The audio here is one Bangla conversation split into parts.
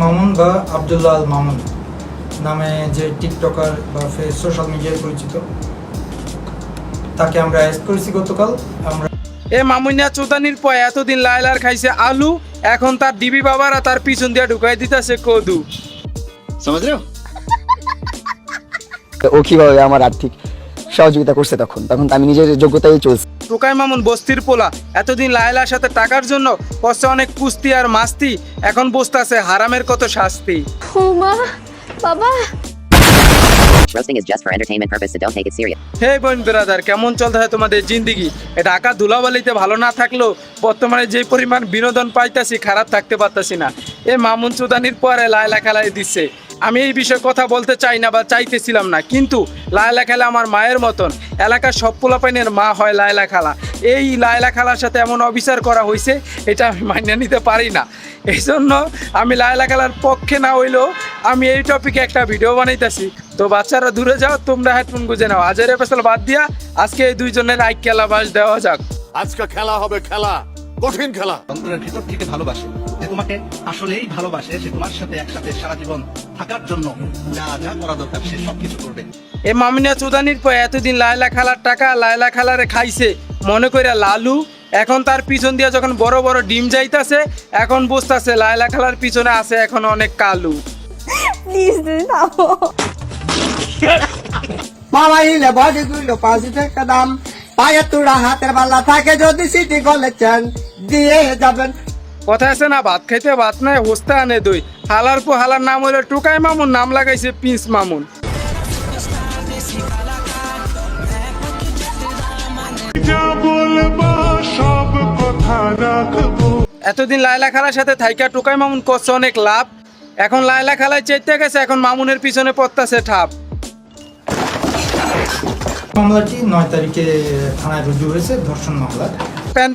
মামুন বা আব্দুল্লাহ আল মামুন নামে যে টিকটকার বা সোশ্যাল মিডিয়ায় পরিচিত, তাকে আমরা অ্যারেস্ট করেছি গতকাল। আমরা এ মামুনিয়া চোদানির পর এতদিন লাইলার খাইছে আলু, এখন তার ডিবি বাবারা তার পিছন দিয়ে ঢুকাই দিতেছে কদু। ও কিভাবে আমার আর্থিক সহযোগিতা করছে, তখন আমি নিজের যোগ্যতায় চলছি। টোকাই মামুন বস্তির পোলা, এতদিন লাইলার সাথে টাকার জন্য করছে অনেক কুস্তি আর মাস্তি, এখন বসতেছে হারামের কত শাস্তি। মা বাবা Roasting is just for entertainment purpose, so don't take it serious. হে বোন ব্রাদার, কেমন চলতে হয় তোমাদের জিন্দিগি? ঢাকা ধুলাবালিতে ভালো না থাকলেও বর্তমানে যে পরিমাণ বিনোদন পাইতাছি, খারাপ থাকতে পারতাছি না। এ মামুন চোদানির পরে লায়লা খেলায় দিচ্ছে। আমি এই বিষয়ে কথা বলতে চাই না বা চাইতেছিলাম না, কিন্তু লায়লা খেলা আমার মায়ের মতন, এলাকার সব পোলাপাইনের মা হয় লায়লা খালা। এই লায়লা খালার সাথে এমন অবিচার করা হয়েছে, এটা আমি মাইনে নিতে পারি না। এই জন্য আমি লায়লা খেলার পক্ষে না হইলেও আমি এই টপিকে একটা ভিডিও বানাইতেছি। তো বাচ্চারা দূরে যাও, তোমরা হেডফোন গুঁজে নাও। আজের এপিসোড বাদ দিয়া আজকে এই দুইজনের আইক খেলা বাস দেওয়া যাক। আজকে খেলা হবে, খেলা কঠিন খেলা। অন্তরের ভিতর থেকে ভালোবাসে, যে তোমাকে আসলেই ভালোবাসে, সে তোমার সাথে একসাথে সারা জীবন থাকার জন্য যা যা করা দরকার সে সবকিছু করবে। এ মামিনা চোদানির পর এতদিন লায়লা খালার টাকা লায়লা খালারে খাইছে মনে করে লালু, এখন তার পিছন দিয়ে যখন বড় বড় ডিম যাইতাছে, এখন বসতাছে লায়লা খালার পিছনে আছে এখন অনেক কালু। প্লিজ দিদি থামো। মামা ইলে বডি গুলো 5 টাকা দাম, পায়ে তুড়া হাতের বালা থাকে, যদি সিটি গলে চান দিয়ে যাবেন। কথা আছে না, ভাত খাইতে ভাত নাই হোস্তে আনে দই। হালার পর হালার নাম হইলো টুকাই মামুন, নাম লাগাইছে পিস মামুন। এতদিন লায়লা খালার সাথে থাইকা টুকাই মামুন করছে অনেক লাভ, এখন লায়লা খালায় চেতে গেছে, এখন মামুনের পিছনে পড়তাছে ঠাপ। মামলাটি 9 তারিখে থানায় রুজু হয়েছে, ধর্ষণ মামলা।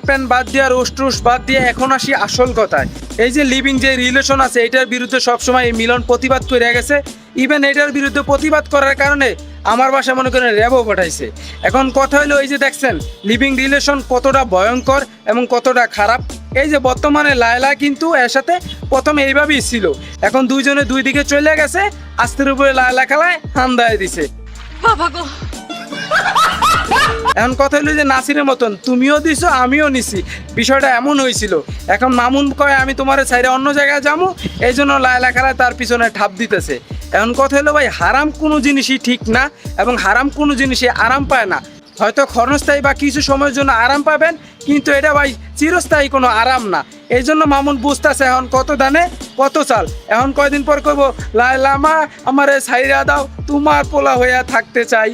প্যান বাদ দিয়ে রোস্ট বাদ দিয়ে এখন আসি আসল কথায়। এই যে লিভিং যে রিলেশন আছে, এটার বিরুদ্ধে সবসময় এই মিলন প্রতিবাদ করে গেছে। ইভেন এটার বিরুদ্ধে প্রতিবাদ করার কারণে আমার বাসায় মনে করেন র্যাবও পাঠাইছে। এখন কথা হলো, এই যে দেখছেন লিভিং রিলেশন কতটা ভয়ঙ্কর এবং কতটা খারাপ। এই যে বর্তমানে লায়লা কিন্তু এর সাথে প্রথম এইভাবেই ছিল, এখন দুইজনে দুই দিকে চলে গেছে, আস্তের উপরে লায়লা খেলায় হান্দায় দিছে। এখন কথা হলো যে নাসিরের মতন তুমিও দিছো আমিও নিছি, বিষয়টা এমন হয়েছিল। এখন মামুন কয় আমি তোমার ছাইরে অন্য জায়গায় যাবো, এই জন্য লায়লা খেলায় তার পিছনে ঠাপ দিতেছে। এখন কথা হলো ভাই, হারাম কোনো জিনিসই ঠিক না এবং হারাম কোনো জিনিসই আরাম পায় না। হয়তো ক্ষণস্থায়ী বা কিছু সময়ের জন্য আরাম পাবেন, কিন্তু এটা ভাই চিরস্থায়ী কোনো আরাম না। এই জন্য মামুন বুঝতেছে এখন কত দানে কত চাল। এখন কয়দিন পর কইব লায়লা মা আমারে ছাইরা দাও, তোমার পোলা হইয়া থাকতে চাই।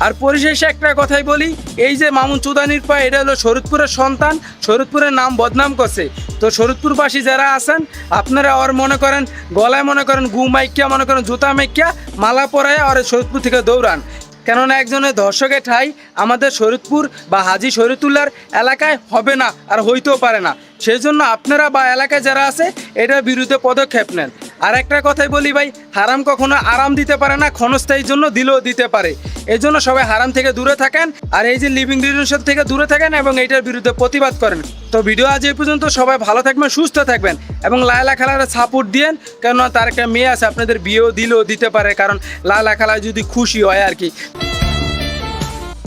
আর পরিশেষে একটা কথাই বলি, এই যে মামুন চোদানির পা, এটা হলো শরীয়তপুরের সন্তান, শরীয়তপুরের নাম বদনাম করছে। তো শরীয়তপুরবাসী যারা আছেন, আপনারা ওর মনে করেন গলায় মনে করেন গু মাইকিয়া, মনে করেন জুতা মাইকিয়া, মালা পরায় আর শরীয়তপুর থেকে দৌড়ান। কেননা একজনের ধর্ষকের ঠাই আমাদের শরীয়তপুর বা হাজী শরীয়তুল্লাহর এলাকায় হবে না আর হইতেও পারে না। সেই জন্য আপনারা বা এলাকায় যারা আছে এটার বিরুদ্ধে পদক্ষেপ নেন। আর একটা কথাই বলি ভাই, হারাম কখনো আরাম দিতে পারে না, ক্ষণস্থায়ীর জন্য দিলেও দিতে পারে। এই জন্য সবাই হারাম থেকে দূরে থাকেন, আর এই যে লিভিং রিলেশন থেকে দূরে থাকেন এবং এইটার বিরুদ্ধে প্রতিবাদ করেন। তো ভিডিও আজ এই পর্যন্ত, সবাই ভালো থাকবেন, সুস্থ থাকবেন এবং লায়লা খালারে সাপোর্ট দিয়েন, কেননা তার একটা মেয়ে আছে, আপনাদের বিয়েও দিলেও দিতে পারে, কারণ লায়লা খালায় যদি খুশি হয় আর কি।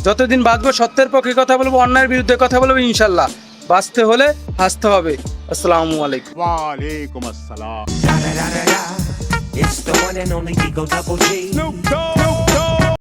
যতদিন বাঁচবো সত্যের পক্ষে কথা বলবো, অন্যায়ের বিরুদ্ধে কথা বলবো, ইনশাল্লাহ। বাঁচতে হলে হাসতে হবে। আসসালামু আলাইকুম। ওয়ালাইকুম আসসালাম। It's the one and only Eagle Double G. Snoop Dogg.